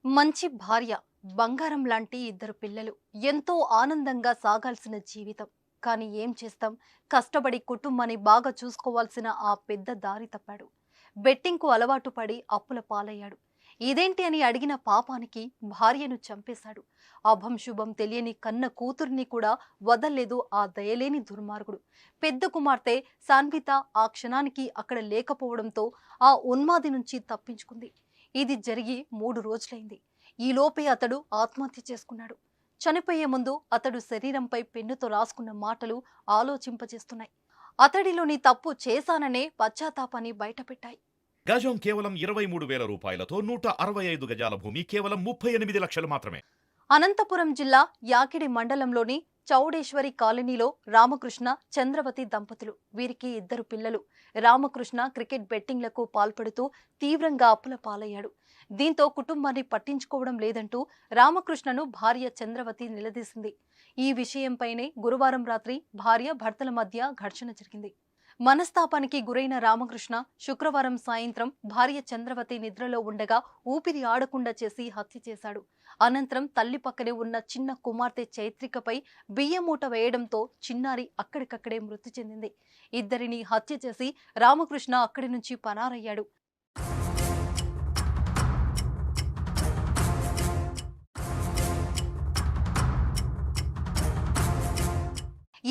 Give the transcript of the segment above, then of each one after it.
మంచి భార్య, బంగారం లాంటి ఇద్దరు పిల్లలు, ఎంతో ఆనందంగా సాగాల్సిన జీవితం. కానీ ఏం చేస్తాం, కష్టపడి కుటుంబాన్ని బాగా చూసుకోవాల్సిన ఆ పెద్ద దారి తప్పాడు. బెట్టింగ్కు అలవాటు పడి అప్పుల పాలయ్యాడు. ఇదేంటి అని అడిగిన పాపానికి భార్యను చంపేశాడు. అభం శుభం తెలియని కన్న కూతుర్ని కూడా వదల్లేదు ఆ దయలేని దుర్మార్గుడు. పెద్ద కుమార్తె సాన్విత ఆ క్షణానికి అక్కడ లేకపోవడంతో ఆ ఉన్మాది నుంచి తప్పించుకుంది. ఇది జరిగి 3 రోజులైంది. ఈలోపే అతడు ఆత్మహత్య చేసుకున్నాడు. చనిపోయే ముందు అతడు శరీరంపై పెన్నుతో రాసుకున్న మాటలు ఆలోచింపజేస్తున్నాయి. అతడిలోని తప్పు చేశాననే పశ్చాత్తాపాన్ని బయటపెట్టాయి. గజం కేవలం 23,000 రూపాయలతో 165 గజాల భూమి కేవలం 38 లక్షలు మాత్రమే. అనంతపురం జిల్లా యాకిడి మండలంలోని చౌడేశ్వరి కాలనీలో రామకృష్ణ, చంద్రవతి దంపతులు. వీరికి 2 పిల్లలు. రామకృష్ణ క్రికెట్ బెట్టింగ్లకు పాల్పడుతూ తీవ్రంగా అప్పుల పాలయ్యాడు. దీంతో కుటుంబాన్ని పట్టించుకోవడం లేదంటూ రామకృష్ణను భార్య చంద్రవతి నిలదీసింది. ఈ విషయంపైనే గురువారం రాత్రి భార్య భర్తల మధ్య ఘర్షణ జరిగింది. మనస్తాపానికి గురైన రామకృష్ణ శుక్రవారం సాయంత్రం భార్య చంద్రవతి నిద్రలో ఉండగా ఊపిరి ఆడకుండా చేసి హత్య చేశాడు. అనంతరం తల్లి పక్కనే ఉన్న చిన్న కుమార్తె చైత్రికపై బియ్యం మూట వేయడంతో చిన్నారి అక్కడికక్కడే మృతి చెందింది. ఇద్దరిని హత్య చేసి రామకృష్ణ అక్కడి నుంచి పరారయ్యాడు.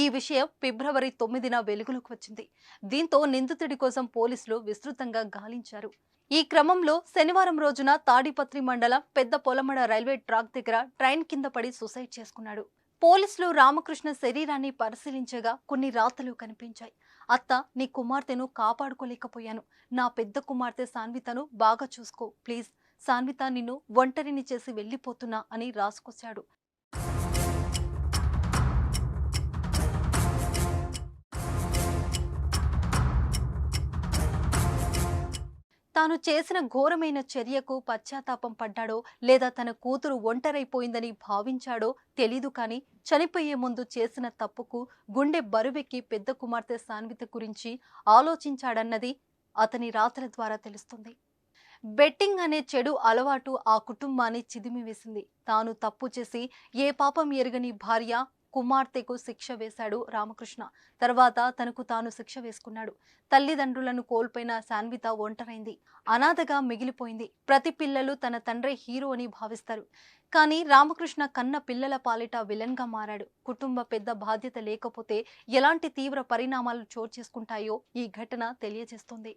ఈ విషయం ఫిబ్రవరి 9న వెలుగులోకి వచ్చింది. దీంతో నిందితుడి కోసం పోలీసులు విస్తృతంగా గాలించారు. ఈ క్రమంలో శనివారం రోజున తాడిపత్రి మండలం పెద్ద పొలమడ రైల్వే ట్రాక్ దగ్గర ట్రైన్ కింద పడి సూసైడ్ చేసుకున్నాడు. పోలీసులు రామకృష్ణ శరీరాన్ని పరిశీలించగా కొన్ని రాతలు కనిపించాయి. అత్త, నీ కుమార్తెను కాపాడుకోలేకపోయాను. నా పెద్ద కుమార్తె సాన్వితను బాగా చూసుకో ప్లీజ్. సాన్విత నిన్ను ఒంటరిని చేసి వెళ్లిపోతున్నా అని రాసుకొచ్చాడు. తాను చేసిన ఘోరమైన చర్యకు పశ్చాత్తాపం పడ్డాడో లేదా తన కూతురు ఒంటరైపోయిందని భావించాడో తెలీదు, కానీ చనిపోయే ముందు చేసిన తప్పుకు గుండె బరువెక్కి పెద్ద కుమార్తె సాన్విత గురించి ఆలోచించాడన్నది అతని రాతల ద్వారా తెలుస్తుంది. బెట్టింగ్ అనే చెడు అలవాటు ఆ కుటుంబాన్ని చిదిమివేసింది. తాను తప్పు చేసి ఏ పాపం ఎరుగని భార్య, కుమార్తెకు శిక్ష వేశాడు రామకృష్ణ. తర్వాత తనకు తాను శిక్ష వేసుకున్నాడు. తల్లిదండ్రులను కోల్పోయిన సాన్విత ఒంటరైంది, అనాథగా మిగిలిపోయింది. ప్రతి పిల్లలు తన తండ్రి హీరో అని భావిస్తారు. కానీ రామకృష్ణ కన్న పిల్లల పాలిట విలన్గా మారాడు. కుటుంబ పెద్ద బాధ్యత లేకపోతే ఎలాంటి తీవ్ర పరిణామాలు చోటు చేసుకుంటాయో ఈ ఘటన తెలియజేస్తుంది.